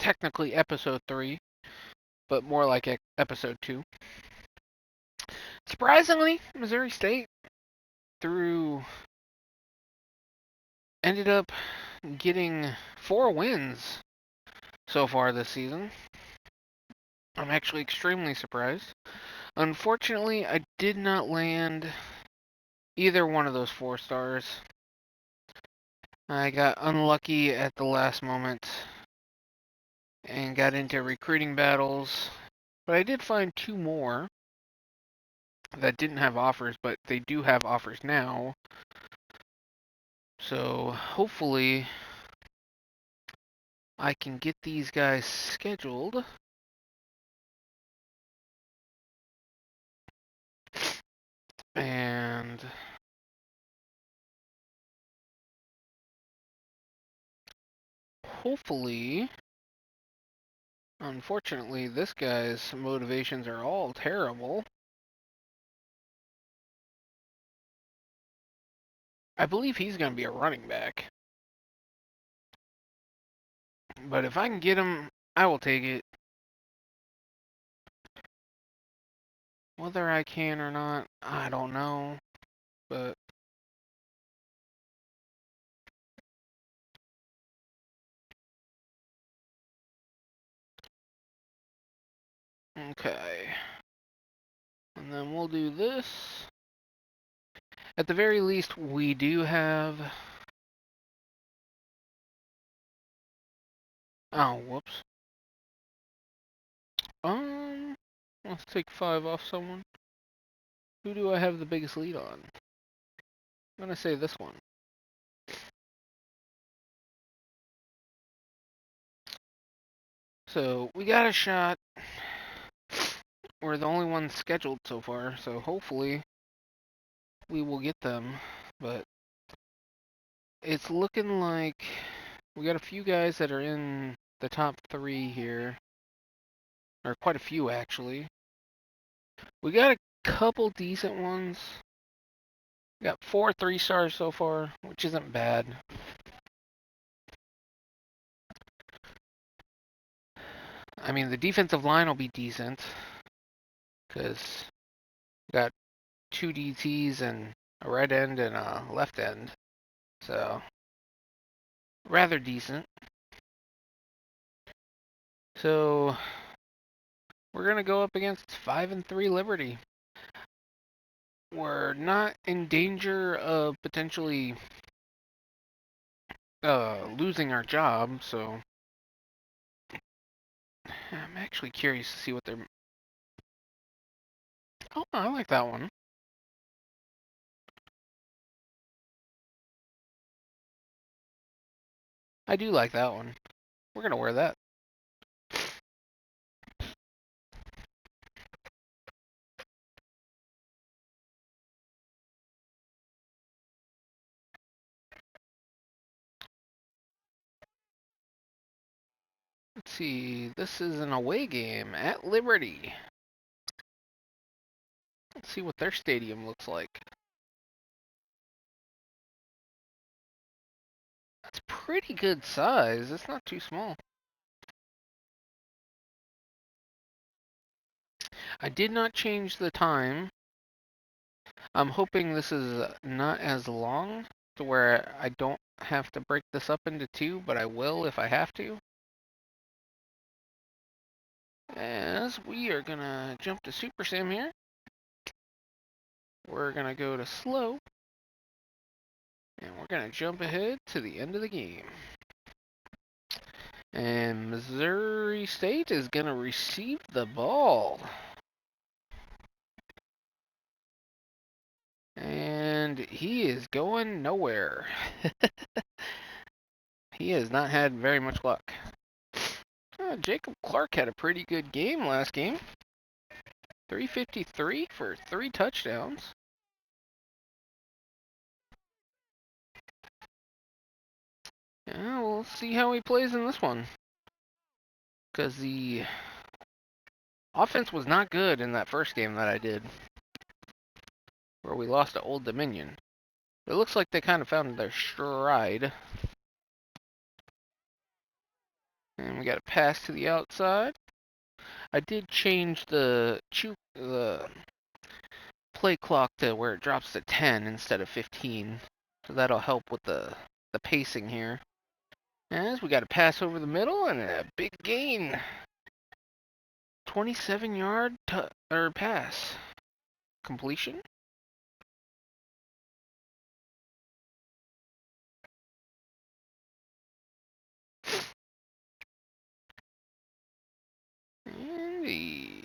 technically episode 3, but more like episode 2. Surprisingly, Missouri State through ended up getting 4 wins so far this season. I'm actually extremely surprised. Unfortunately, I did not land either one of those 4 stars. I got unlucky at the last moment and got into recruiting battles, but I did find 2 more that didn't have offers, but they do have offers now. So hopefully I can get these guys scheduled. And hopefully, unfortunately, this guy's motivations are all terrible. I believe he's going to be a running back. But if I can get him, I will take it. Whether I can or not, I don't know. But okay. And then we'll do this. At the very least, we do have... Oh, whoops. Let's take 5 off someone. Who do I have the biggest lead on? I'm gonna say this one. So, we got a shot. We're the only ones scheduled so far, so hopefully we will get them. But it's looking like we got a few guys that are in the top 3 here. Or quite a few, actually. We got a couple decent ones. We got 4 3-stars so far, which isn't bad. I mean, the defensive line will be decent. Because we got 2 DTs and a right end and a left end. So, rather decent. So, we're going to go up against 5-3 Liberty. We're not in danger of potentially losing our job, so I'm actually curious to see what they're... Oh, I like that one. I do like that one. We're going to wear that. Let's see. This is an away game at Liberty. Let's see what their stadium looks like. That's pretty good size. It's not too small. I did not change the time. I'm hoping this is not as long to where I don't have to break this up into 2, but I will if I have to. As we are going to jump to Super Sim here. We're going to go to slow. And we're going to jump ahead to the end of the game. And Missouri State is going to receive the ball. And he is going nowhere. He has not had very much luck. Jacob Clark had a pretty good game last game. 353 for 3 touchdowns. Yeah, we'll see how he plays in this one. Because the offense was not good in that first game that I did, where we lost to Old Dominion. It looks like they kind of found their stride. And And we got a pass to the outside. I did change the play clock to where it drops to 10 instead of 15. So that'll help with the pacing here. As we got a pass over the middle and a big gain. 27-yard or pass. Completion. And the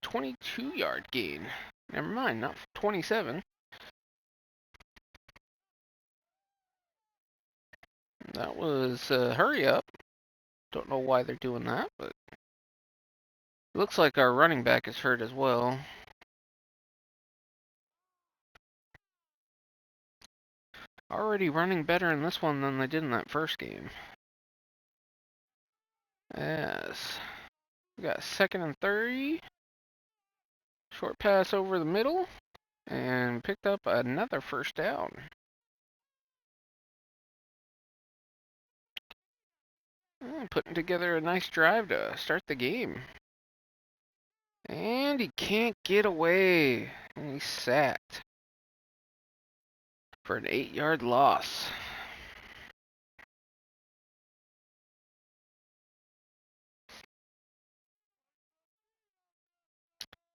22-yard gain. Never mind, not 27. That was hurry up. Don't know why they're doing that, but looks like our running back is hurt as well. Already running better in this one than they did in that first game. Yes. We got 2nd and 30. Short pass over the middle. And picked up another first down. Putting together a nice drive to start the game. And he can't get away. And he's sacked for an 8-yard loss.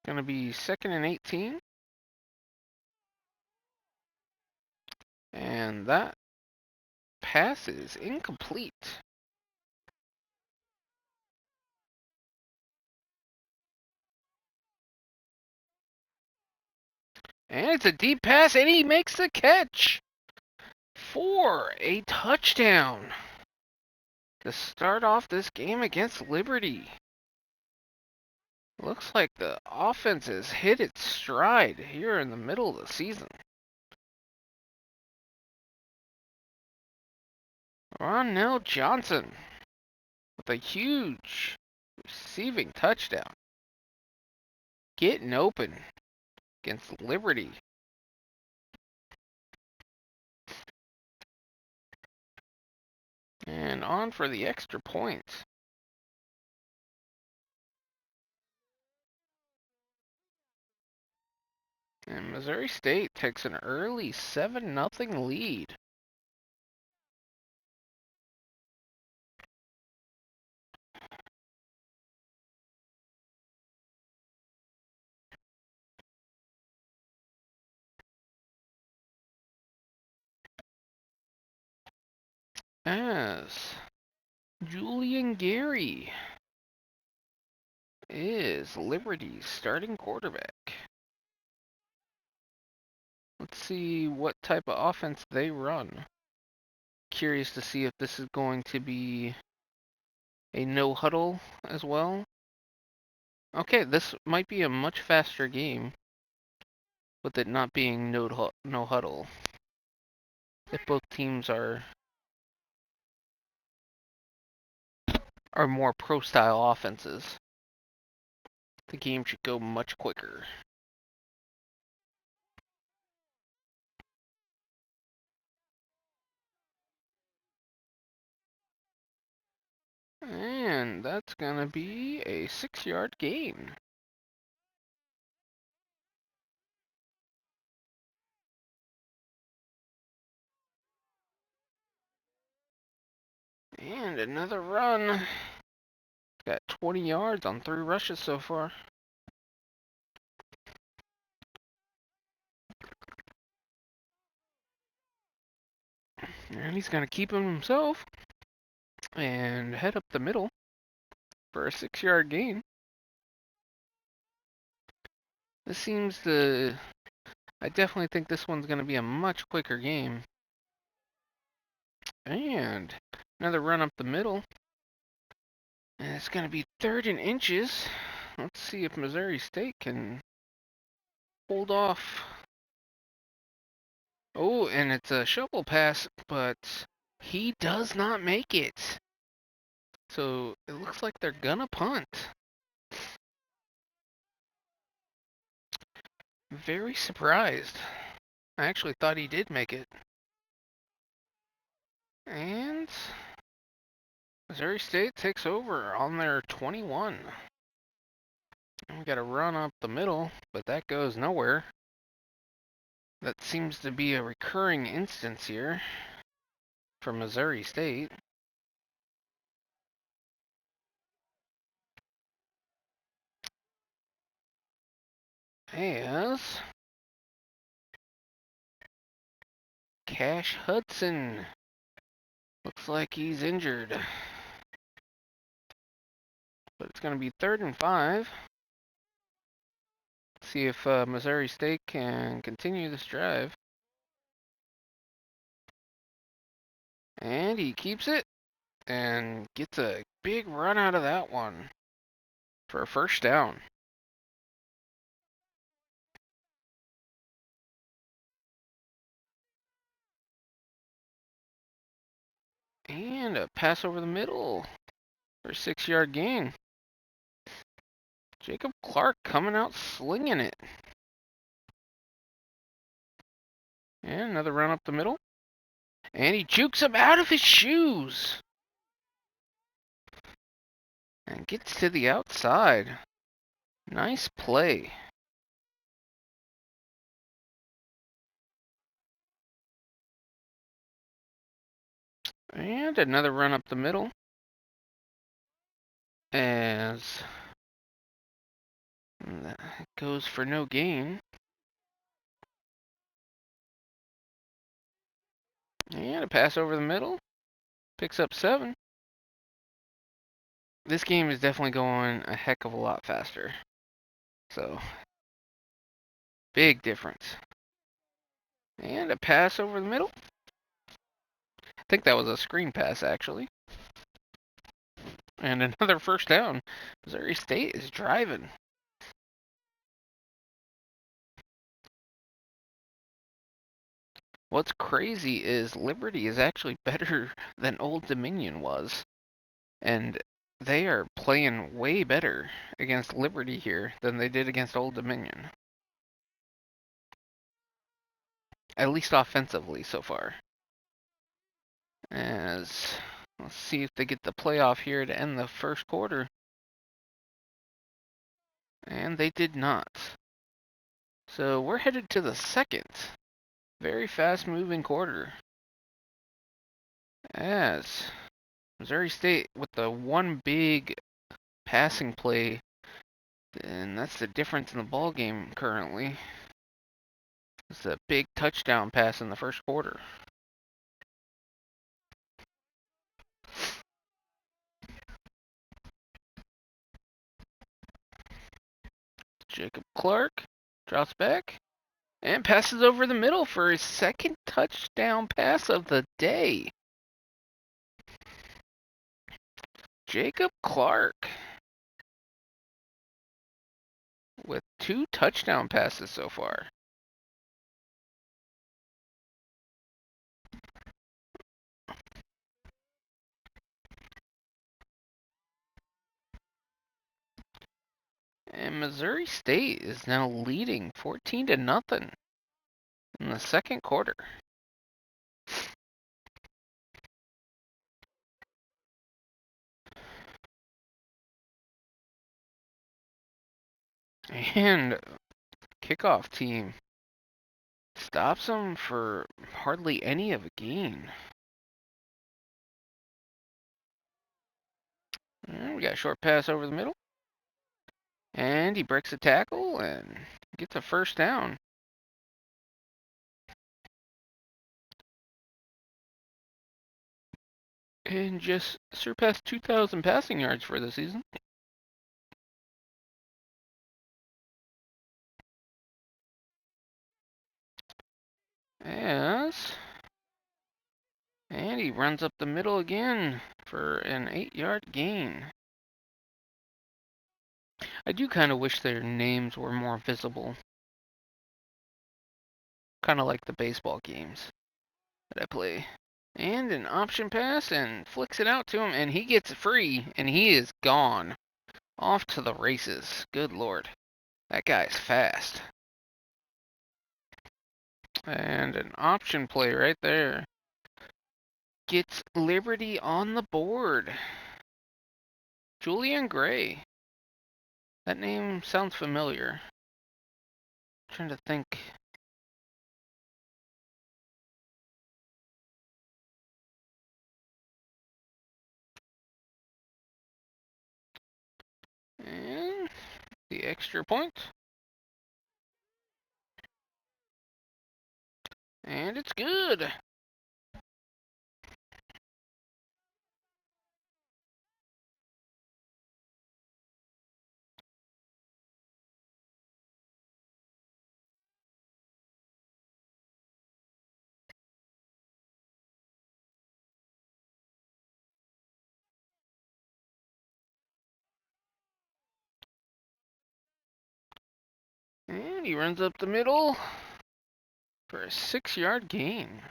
Gonna be 2nd and 18. And that pass is incomplete. And it's a deep pass, and he makes the catch for a touchdown to start off this game against Liberty. Looks like the offense has hit its stride here in the middle of the season. Ronell Johnson with a huge receiving touchdown. Getting open against Liberty. And on for the extra point. And Missouri State takes an early 7-0 lead. As Julian Gary is Liberty's starting quarterback. Let's see what type of offense they run. Curious to see if this is going to be a no huddle as well. Okay, this might be a much faster game with it not being no huddle. If both teams are more pro style offenses, the game should go much quicker. And that's gonna be a 6-yard gain. And another run. Got 20 yards on 3 rushes so far. And he's gonna keep him himself and head up the middle for a 6-yard gain. This seems to... I definitely think this one's going to be a much quicker game. And another run up the middle. And it's going to be 3rd and inches. Let's see if Missouri State can hold off. Oh, and it's a shovel pass, but he does not make it. So it looks like they're going to punt. Very surprised. I actually thought he did make it. And Missouri State takes over on their 21. And we got a run up the middle, but that goes nowhere. That seems to be a recurring instance here for Missouri State. As Cash Hudson looks like he's injured. But it's going to be 3rd and 5. See if Missouri State can continue this drive. And he keeps it and gets a big run out of that one for a first down. And a pass over the middle for a 6-yard gain. Jacob Clark coming out slinging it. And another run up the middle. And he jukes him out of his shoes. And gets to the outside. Nice play. And another run up the middle. As that goes for no gain. And a pass over the middle. Picks up 7. This game is definitely going a heck of a lot faster. So, big difference. And a pass over the middle. I think that was a screen pass, actually. And another first down. Missouri State is driving. What's crazy is Liberty is actually better than Old Dominion was. And they are playing way better against Liberty here than they did against Old Dominion. At least offensively so far. As let's see if they get the playoff here to end the first quarter. And they did not. So we're headed to the second. Very fast moving quarter. As Missouri State with the one big passing play, and that's the difference in the ball game currently. It's a big touchdown pass in the first quarter. Jacob Clark drops back and passes over the middle for his second touchdown pass of the day. Jacob Clark with 2 touchdown passes so far. And Missouri State is now leading 14-0 in the second quarter. And kickoff team stops them for hardly any of a gain. And we got a short pass over the middle. And he breaks a tackle and gets a first down. And just surpassed 2,000 passing yards for the season. And he runs up the middle again for an 8-yard gain. I do kind of wish their names were more visible. Kind of like the baseball games that I play. And an option pass and flicks it out to him, and he gets free, and he is gone. Off to the races. Good lord. That guy's fast. And an option play right there. Gets Liberty on the board. Julian Gray. That name sounds familiar. Trying to think. And the extra point. And it's good. And he runs up the middle for a 6-yard gain.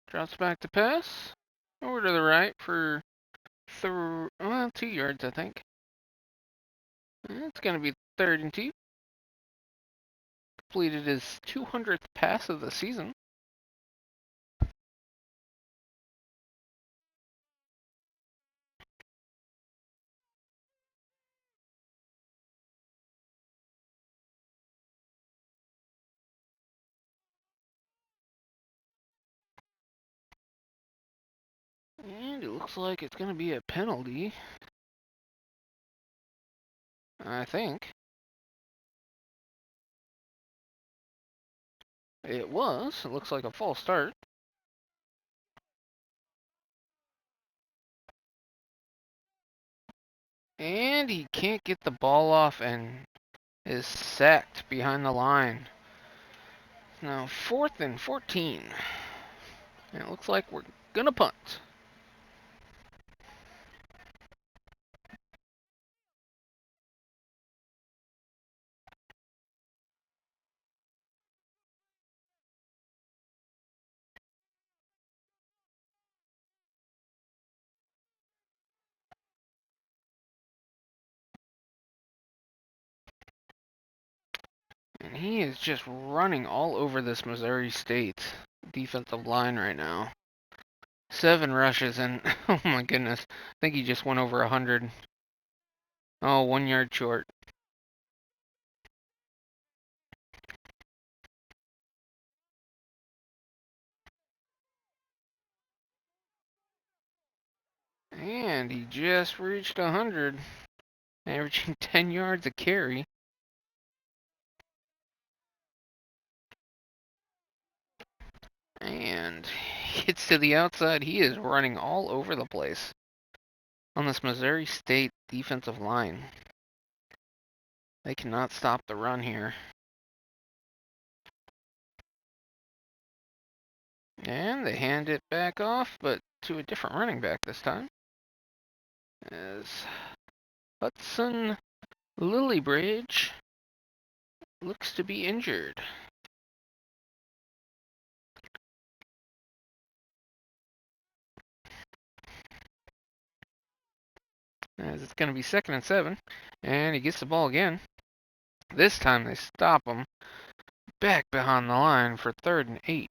Drops back to pass. Over to the right for 2 yards, I think. It's going to be 3rd and 2. Completed his 200th pass of the season. And it looks like it's going to be a penalty. I think. It was. It looks like a false start. And he can't get the ball off and is sacked behind the line. Now 4th and 14. And it looks like we're going to punt. And he is just running all over this Missouri State defensive line right now. 7 rushes and, oh my goodness, I think he just went over 100. Oh, 1 yard short. And he just reached 100, averaging 10 yards a carry. And gets to the outside. He is running all over the place on this Missouri State defensive line. They cannot stop the run here. And they hand it back off, but to a different running back this time. As Hudson Lillybridge looks to be injured. As it's going to be 2nd and 7. And he gets the ball again. This time they stop him back behind the line for 3rd and 8.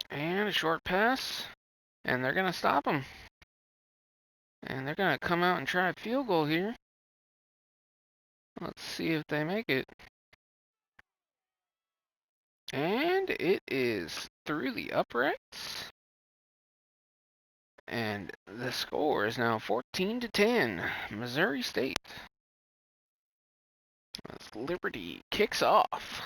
And a short pass. And they're going to stop him. And they're going to come out and try a field goal here. Let's see if they make it. And it is through the uprights. And the score is now 14-10. Missouri State. As Liberty kicks off.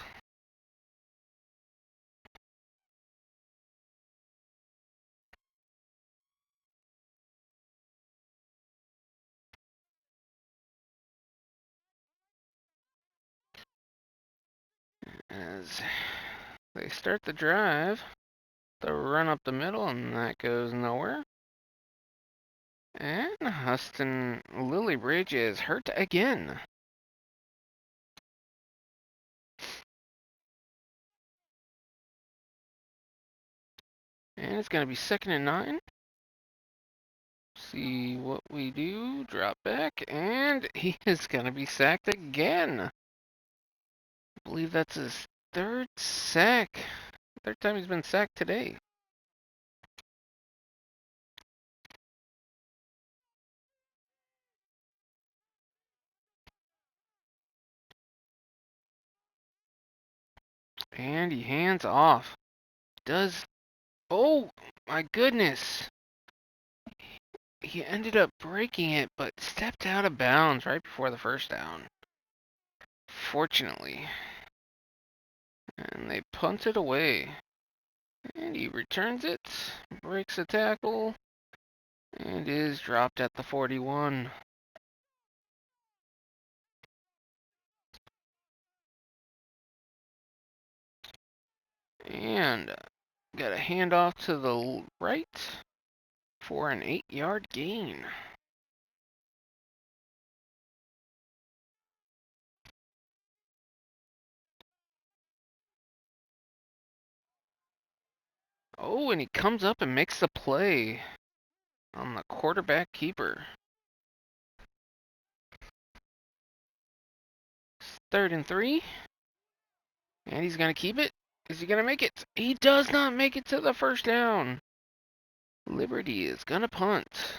As they start the drive, the run up the middle, and that goes nowhere. And Huston Lillybridge is hurt again. And it's going to be 2nd and 9. See what we do. Drop back, and he is going to be sacked again. I believe that's his third sack. Third time he's been sacked today. And he hands off. Does... Oh, my goodness. He ended up breaking it, but stepped out of bounds right before the first down. Fortunately. And they punt it away. And he returns it, breaks a tackle, and is dropped at the 41. And got a handoff to the right for an 8-yard gain. Oh, and he comes up and makes the play on the quarterback keeper. 3rd and 3. And he's going to keep it. Is he going to make it? He does not make it to the first down. Liberty is going to punt.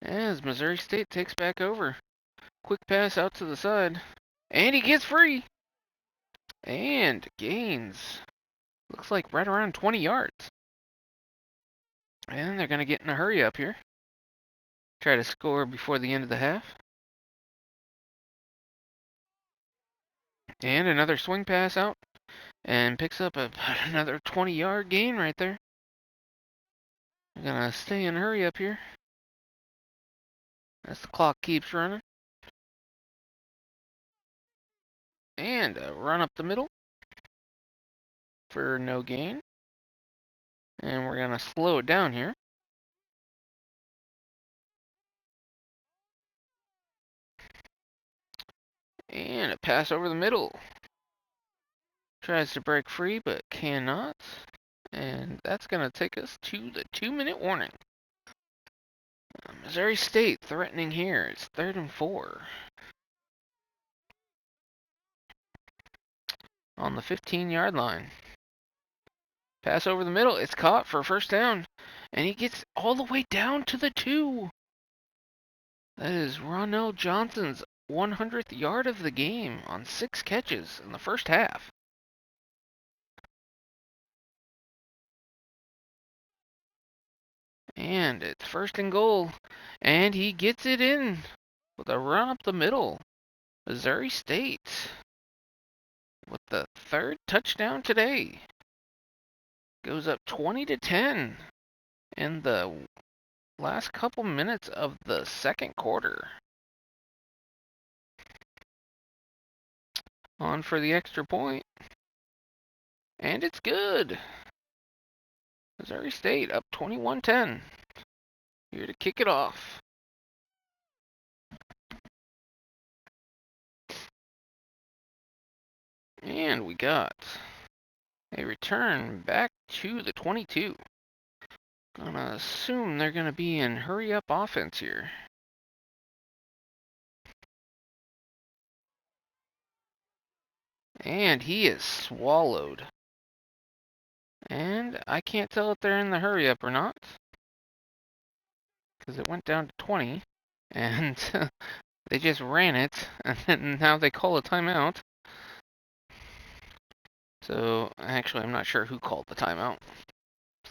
As Missouri State takes back over. Quick pass out to the side. And he gets free. And gains. Looks like right around 20 yards. And they're going to get in a hurry up here. Try to score before the end of the half. And another swing pass out. And picks up about another 20-yard gain right there. They're going to stay in a hurry up here. As the clock keeps running. And a run up the middle. For no gain. And we're going to slow it down here. And a pass over the middle. Tries to break free, but cannot. And that's going to take us to the 2-minute warning. Missouri State threatening here. It's 3rd and 4. On the 15-yard line. Pass over the middle. It's caught for a first down. And he gets all the way down to the 2. That is Ronell Johnson's 100th yard of the game on 6 catches in the first half. And it's 1st and goal. And he gets it in with a run up the middle. Missouri State with the 3rd touchdown today. Goes up 20-10 in the last couple minutes of the 2nd quarter. On for the extra point. And it's good. Missouri State up 21-10. Here to kick it off. And we got a return back to the 22. Gonna assume they're gonna be in hurry up offense here. And he is swallowed. And I can't tell if they're in the hurry up or not. Because it went down to 20. And they just ran it. And now they call a timeout. So, actually, I'm not sure who called the timeout.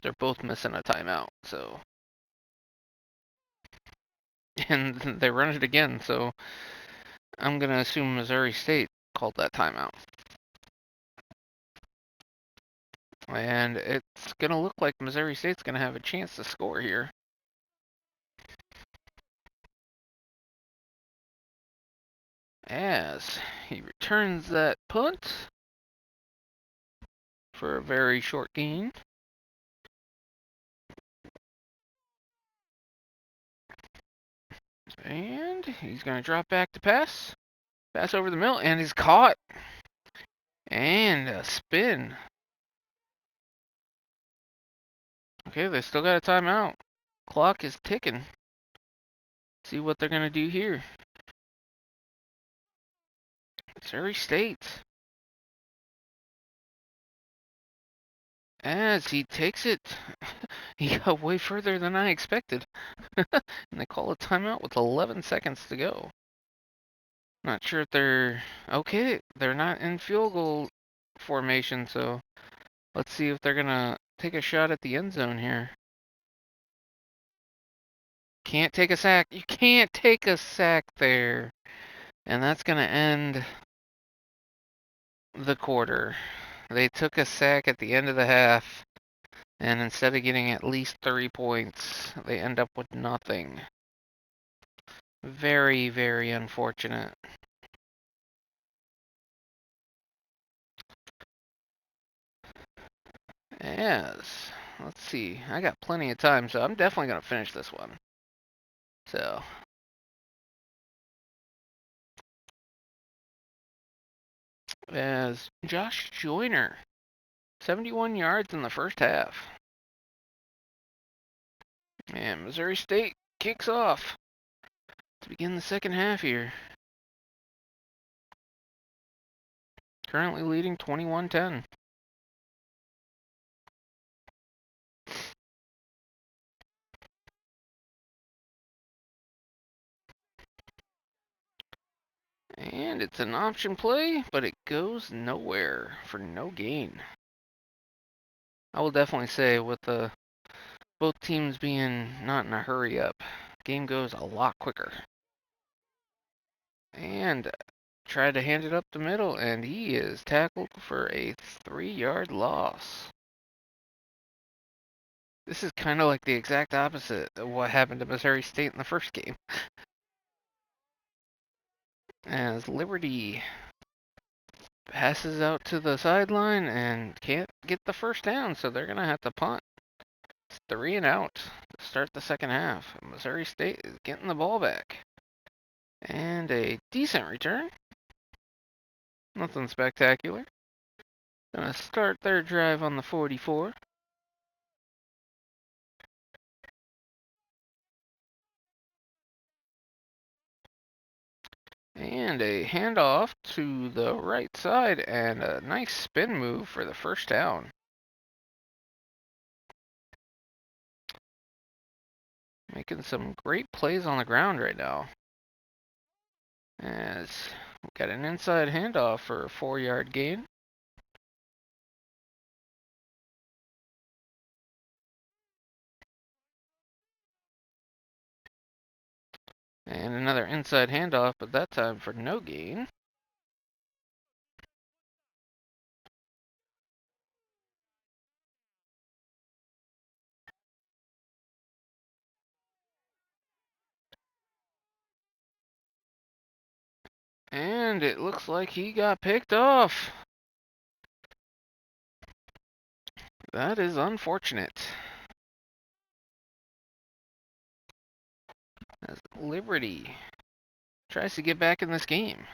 They're both missing a timeout, so. And they run it again, so I'm going to assume Missouri State called that timeout. And it's going to look like Missouri State's going to have a chance to score here. As he returns that punt for a very short gain. And he's going to drop back to pass. Pass over the middle, and he's caught. And a spin. Okay, they still got a timeout. Clock is ticking. See what they're going to do here. Missouri State. As he takes it, he got way further than I expected. And they call a timeout with 11 seconds to go. Not sure if they're okay. They're not in field goal formation, so let's see if they're gonna take a shot at the end zone here. Can't take a sack. You can't take a sack there. And that's gonna end the quarter. They took a sack at the end of the half, and instead of getting at least 3 points, they end up with nothing. Very, very unfortunate. Yes. Let's see. I got plenty of time, so I'm definitely going to finish this one. So, as Josh Joyner, 71 yards in the first half. And Missouri State kicks off to begin the second half here. Currently leading 21-10. And it's an option play, but it goes nowhere for no gain. I will definitely say with both teams being not in a hurry up, game goes a lot quicker. And tried to hand it up the middle, and he is tackled for a 3-yard loss. This is kind of like the exact opposite of what happened to Missouri State in the first game. As Liberty passes out to the sideline and can't get the first down, so they're going to have to punt. It's 3 and out to start the second half. Missouri State is getting the ball back. And a decent return. Nothing spectacular. Gonna start their drive on the 44. And a handoff to the right side and a nice spin move for the first down. Making some great plays on the ground right now. As we got an inside handoff for a 4-yard gain. And another inside handoff, but that time for no gain. And it looks like he got picked off. That is unfortunate. As Liberty tries to get back in this game.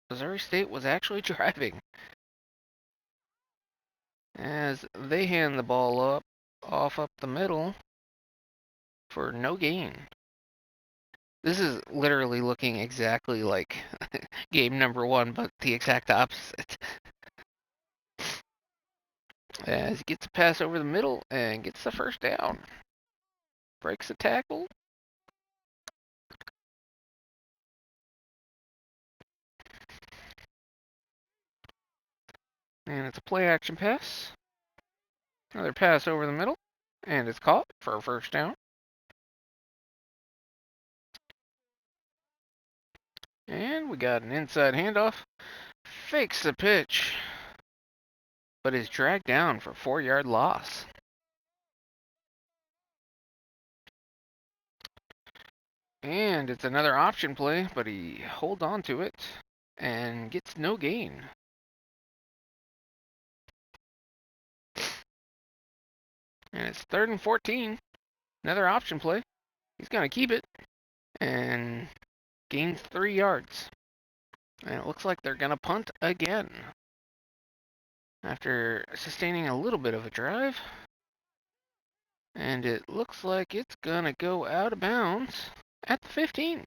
Missouri State was actually driving. As they hand the ball off up the middle for no gain. This is literally looking exactly like game number 1, but the exact opposite. As he gets a pass over the middle and gets the first down. Breaks the tackle. And it's a play action pass. Another pass over the middle. And it's caught for a first down. And we got an inside handoff. Fakes the pitch. But is dragged down for 4-yard loss. And it's another option play, but he holds on to it and gets no gain. And it's 3rd and 14. Another option play. He's going to keep it. And gains 3 yards. And it looks like they're going to punt again. After sustaining a little bit of a drive. And it looks like it's going to go out of bounds at the 15.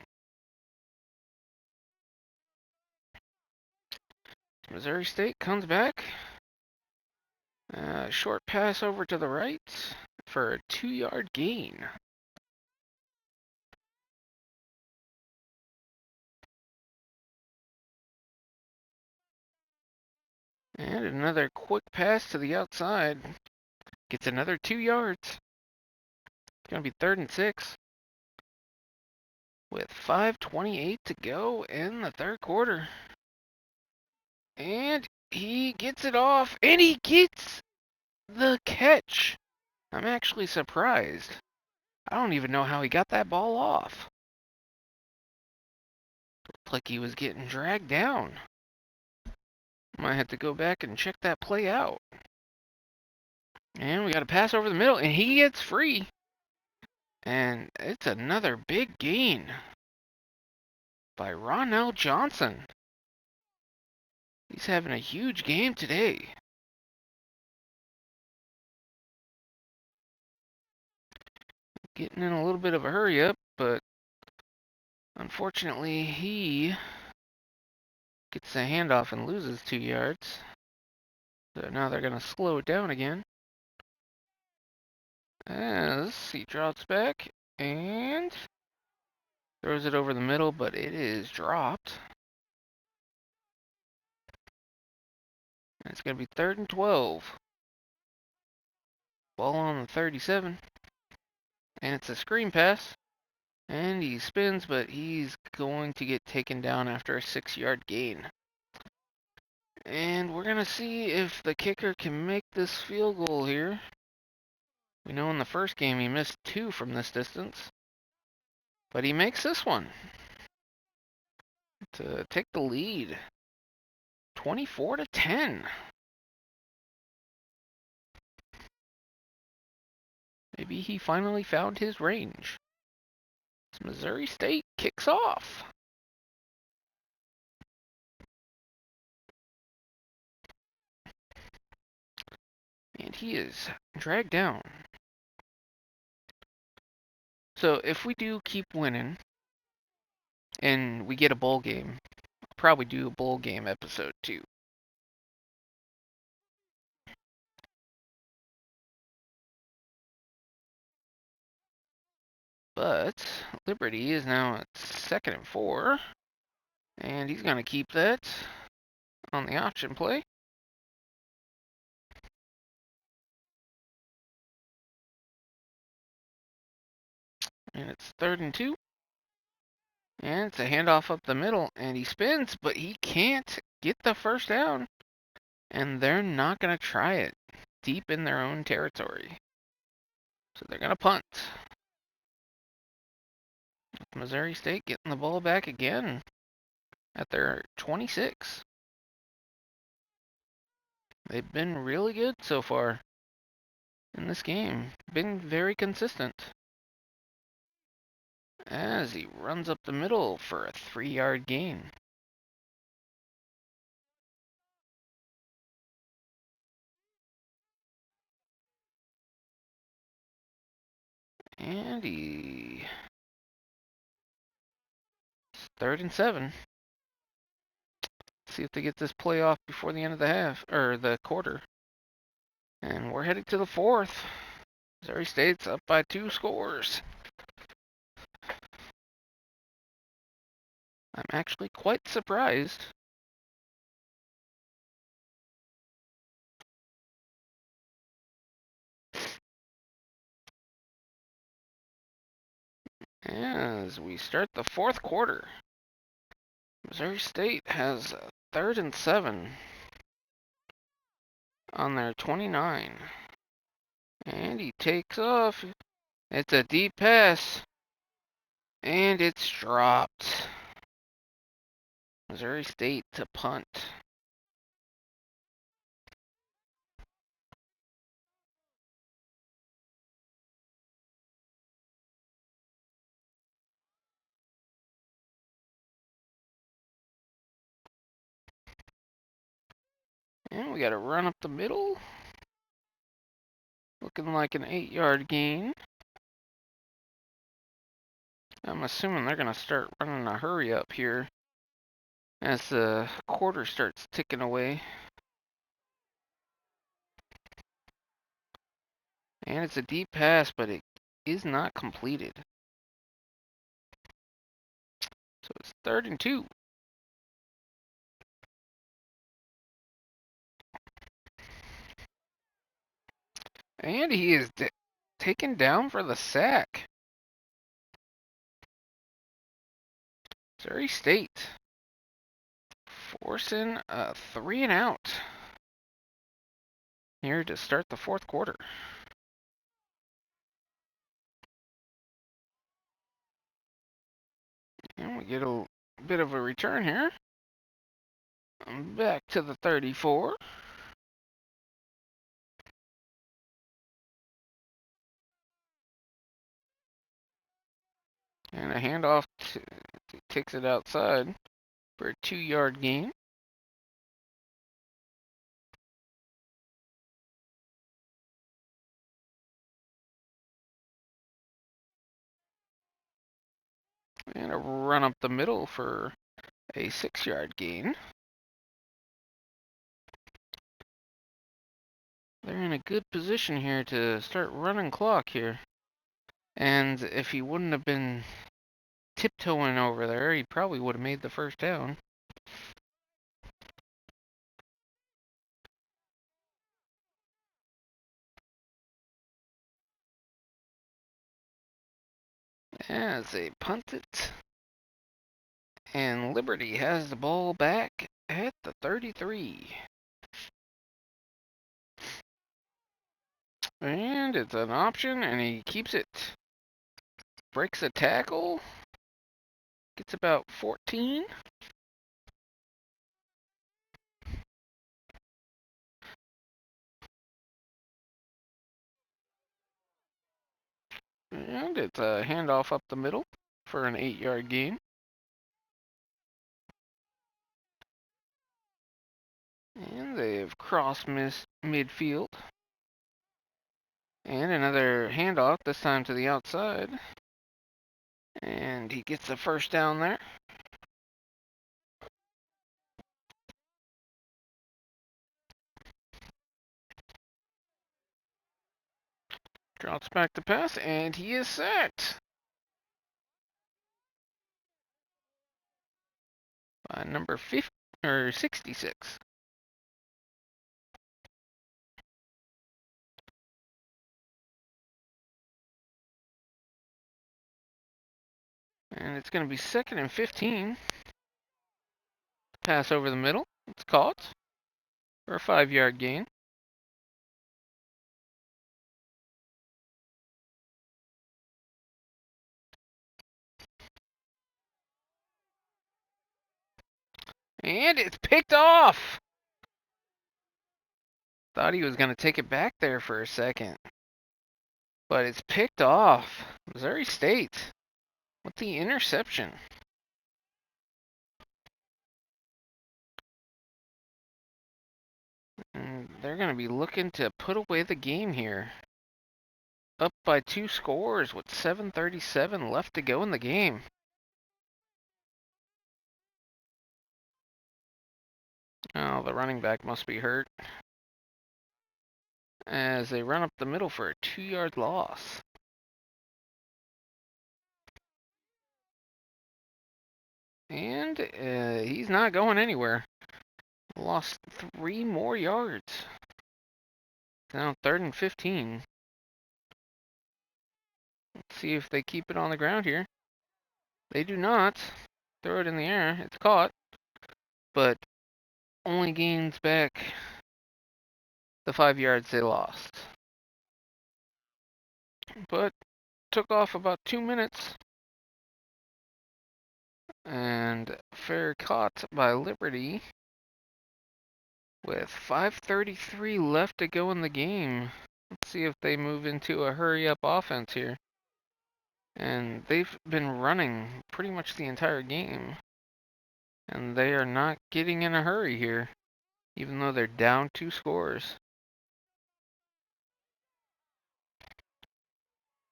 Missouri State comes back. Short pass over to the right for a 2-yard gain. And another quick pass to the outside. Gets another 2 yards. It's going to be 3rd and 6. With 5:28 to go in the 3rd quarter. And he gets it off. And he gets the catch. I'm actually surprised. I don't even know how he got that ball off. Looked like he was getting dragged down. Might have to go back and check that play out. And we got a pass over the middle, and he gets free. And it's another big gain by Ronell Johnson. He's having a huge game today. Getting in a little bit of a hurry up, but unfortunately he gets the handoff and loses 2 yards. So now they're going to slow it down again. As he drops back and throws it over the middle, but it is dropped. And it's going to be 3rd and 12. Ball on the 37. And it's a screen pass. And he spins, but he's going to get taken down after a 6-yard gain. And we're going to see if the kicker can make this field goal here. We know in the first game he missed 2 from this distance. But he makes this one to take the lead. 24-10. Maybe he finally found his range. As Missouri State kicks off. And he is dragged down. So if we do keep winning and we get a bowl game, I'll probably do a bowl game episode too. But Liberty is now at 2nd and 4. And he's going to keep that on the option play. And it's 3rd and 2. And it's a handoff up the middle. And he spins, but he can't get the first down. And they're not going to try it deep in their own territory. So they're going to punt. Missouri State getting the ball back again at their 26. They've been really good so far in this game. Been very consistent. As he runs up the middle for a 3-yard gain. And it's 3rd and 7. See if they get this play off before the end of the half, or the quarter. And we're heading to the 4th. Missouri State's up by 2 scores. I'm actually quite surprised. As we start the 4th quarter, Missouri State has 3rd and 7 on their 29. And he takes off. It's a deep pass. And it's dropped. Missouri State to punt. we got a run up the middle. Looking like an 8-yard gain. I'm assuming they're going to start running a hurry up here as the quarter starts ticking away. And it's a deep pass, but it is not completed. So it's 3rd and 2. And he is taken down for the sack. Missouri State forcing a 3 and out here to start the 4th quarter. And we get a bit of a return here. Back to the 34. And a handoff takes it outside for a 2-yard gain. And a run up the middle for a 6-yard gain. They're in a good position here to start running clock here. And if he wouldn't have been tiptoeing over there, he probably would have made the first down. As they punt it. And Liberty has the ball back at the 33. And it's an option, and he keeps it. Breaks a tackle. Gets about 14. And it's a handoff up the middle for an 8-yard gain. And they've crossed midfield. And another handoff, this time to the outside. And he gets the first down there. Drops back to pass, and he is sacked by number 50 or 66. And it's going to be 2nd and 15. Pass over the middle. It's caught for a 5-yard gain. And it's picked off. Thought he was going to take it back there for a second. But it's picked off. Missouri State with the interception. And they're going to be looking to put away the game here. Up by 2 scores with 7:37 left to go in the game. Oh, the running back must be hurt. As they run up the middle for a 2-yard loss. And he's not going anywhere. Lost 3 more yards. Now 3rd and 15. Let's see if they keep it on the ground here. They do not. Throw it in the air. It's caught. But only gains back the 5 yards they lost. But took off about 2 minutes. And fair caught by Liberty. With 5:33 left to go in the game. Let's see if they move into a hurry-up offense here. And they've been running pretty much the entire game. And they are not getting in a hurry here. even though they're down 2 scores.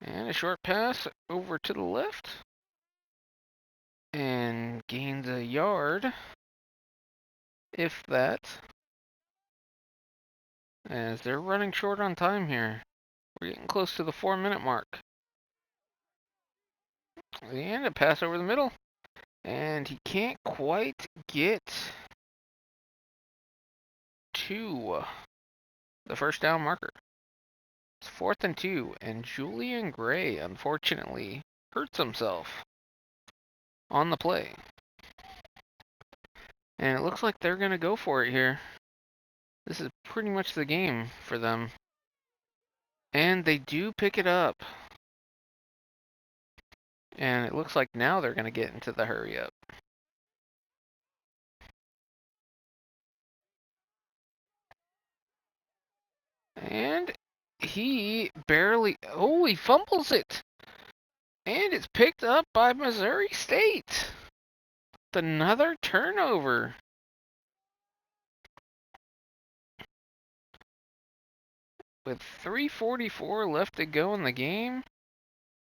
And a short pass over to the left. And gains a yard, if that. As they're running short on time here. We're getting close to the 4-minute mark. And a pass over the middle. And he can't quite get to the first down marker. It's 4th and 2, and Julian Gray, unfortunately, hurts himself on the play. And it looks like they're going to go for it here. This is pretty much the game for them. And they do pick it up. And it looks like now they're going to get into the hurry up. And he barely... Oh, he fumbles it. And it's picked up by Missouri State. Another turnover. With 3:44 left to go in the game,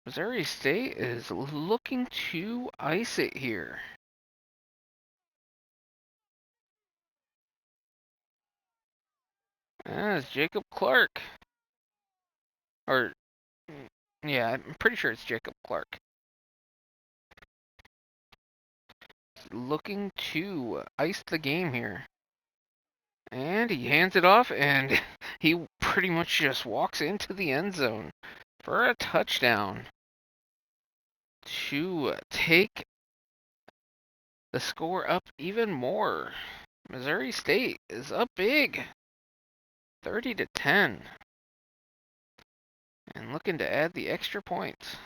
Missouri State is looking to ice it here. That's Jacob Clark. Or, yeah, I'm pretty sure it's Jacob Clark. Looking to ice the game here. And he hands it off, and he pretty much just walks into the end zone for a touchdown to take the score up even more. Missouri State is up big, 30-10, and looking to add the extra points.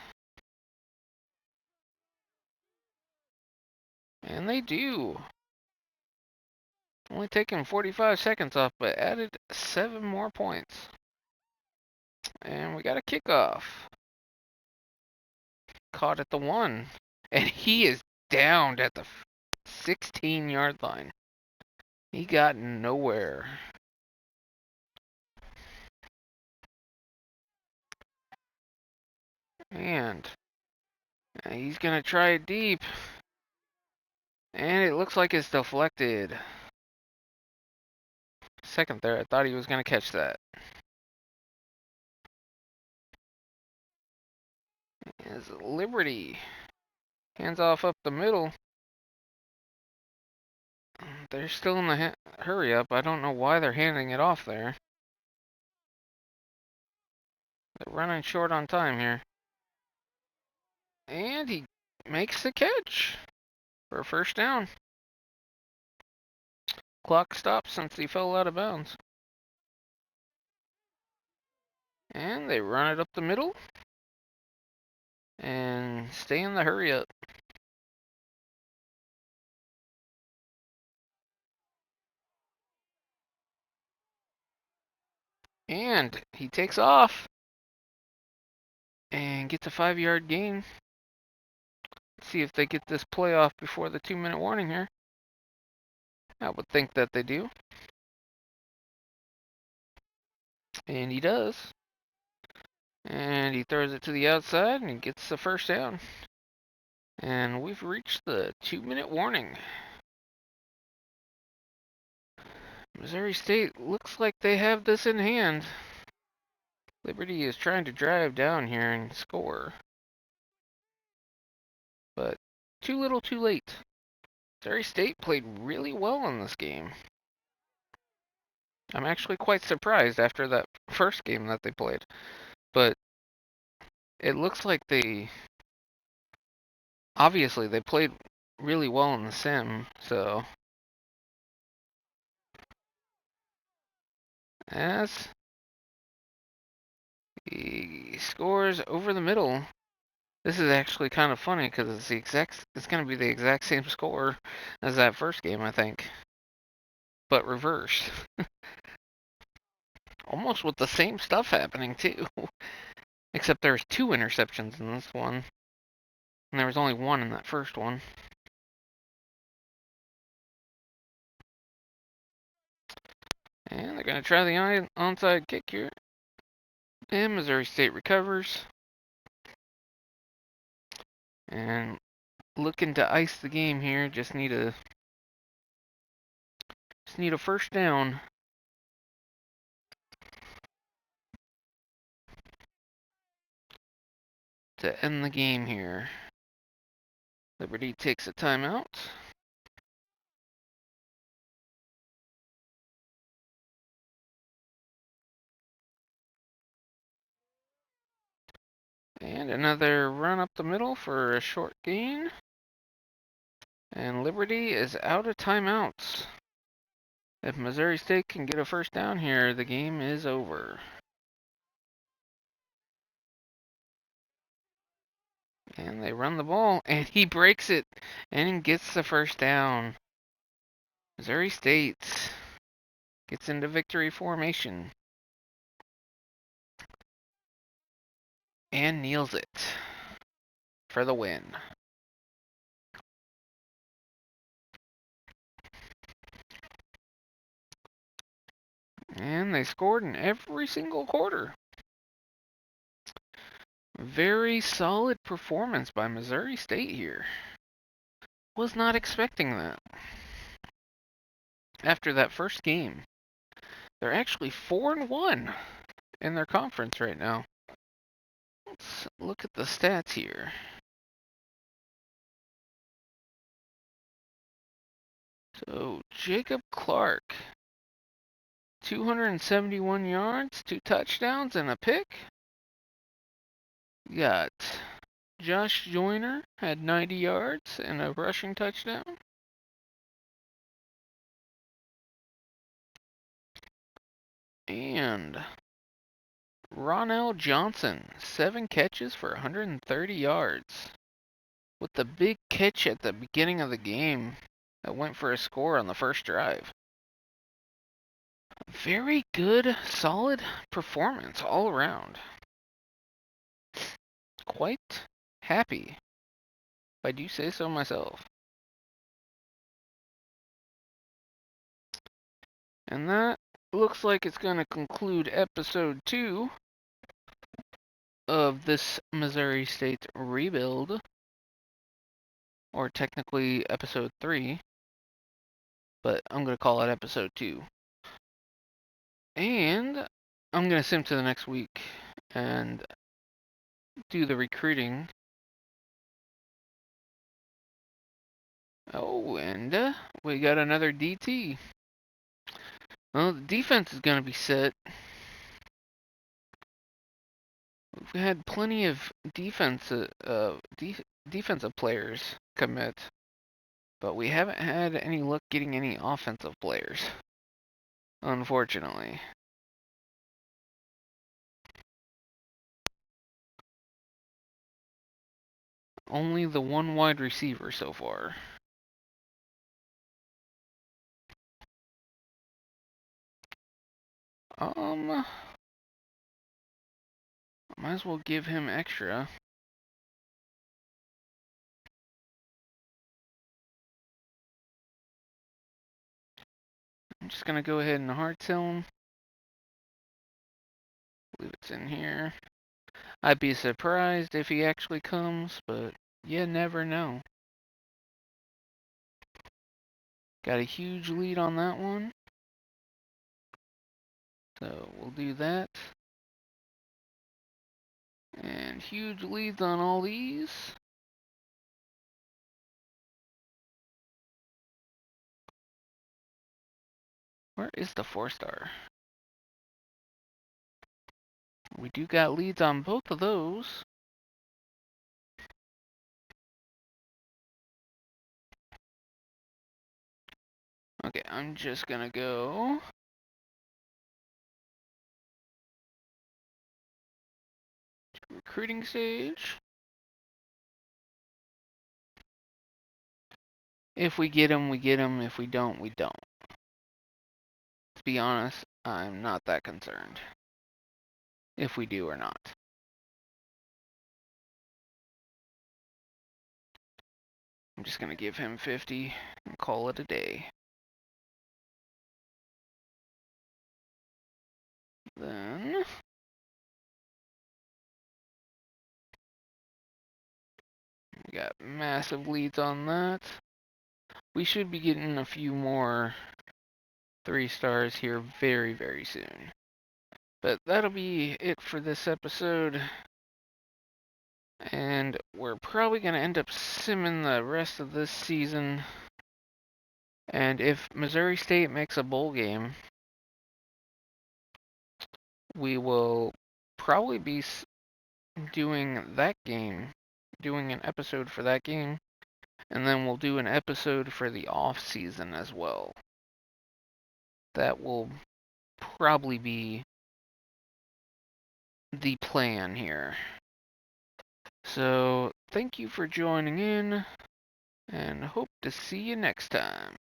And they do. Only taking 45 seconds off, but added 7 more points. And we got a kickoff. Caught at the 1. And he is downed at the 16-yard line. He got nowhere. And he's going to try it deep. And it looks like it's deflected. Second there, I thought he was going to catch that. As Liberty hands off up the middle. They're still in the hurry up. I don't know why they're handing it off there. They're running short on time here. And he makes the catch for a first down. Clock stops since he fell out of bounds. And they run it up the middle. And stay in the hurry up. And he takes off. And gets a 5-yard gain. Let's see if they get this play off before the 2-minute warning here. I would think that they do. And he does. And he throws it to the outside and he gets the first down. And we've reached the 2-minute warning. Missouri State looks like they have this in hand. Liberty is trying to drive down here and score. But too little too late. Missouri State played really well in this game. I'm actually quite surprised after that first game that they played. But it looks like obviously they played really well in the sim, so as he scores over the middle. This is actually kind of funny because it's going to be the exact same score as that first game, I think, but reversed. Almost with the same stuff happening too, except there's 2 interceptions in this one, and there was only 1 in that first one. And they're going to try the onside kick here. And Missouri State recovers. And looking to ice the game here. Just need a first down. To end the game here. Liberty takes a timeout. And another run up the middle for a short gain. And Liberty is out of timeouts. If Missouri State can get a first down here, the game is over. And they run the ball, and he breaks it and gets the first down. Missouri State gets into victory formation and kneels it for the win. And they scored in every single quarter. Very solid performance by Missouri State here. Was not expecting that. After that first game, they're actually 4-1 in their conference right now. Let's look at the stats here. So, Jacob Clark, 271 yards, 2 touchdowns, and a pick. You got Josh Joyner had 90 yards and a rushing touchdown. And Ronell Johnson, 7 catches for 130 yards. With the big catch at the beginning of the game that went for a score on the first drive. Very good, solid performance all around. Quite happy, if I do say so myself. And that looks like it's going to conclude episode 2 of this Missouri State rebuild. Or technically episode 3. But I'm going to call it episode 2. And I'm going to sim to the next week and do the recruiting. Oh, and we got another DT. Well, the defense is going to be set. We've had plenty of defensive players commit, but we haven't had any luck getting any offensive players, unfortunately. Only the one wide receiver so far. Might as well give him extra. I'm just gonna go ahead and hard sell him. Believe it's in here. I'd be surprised if he actually comes, but you never know. Got a huge lead on that one. So we'll do that. And huge leads on all these. Where is the 4-star? We do got leads on both of those. Okay, I'm just gonna go to recruiting stage. If we get him, we get him. If we don't, we don't. To be honest, I'm not that concerned. If we do or not. I'm just gonna give him 50 and call it a day. Then we got massive leads on that. We should be getting a few more 3 stars here very, very soon. But that'll be it for this episode. And we're probably going to end up simming the rest of this season. And if Missouri State makes a bowl game, we will probably be doing that game, doing an episode for that game, and then we'll do an episode for the off season as well. That will probably be the plan here. So, thank you for joining in, and hope to see you next time.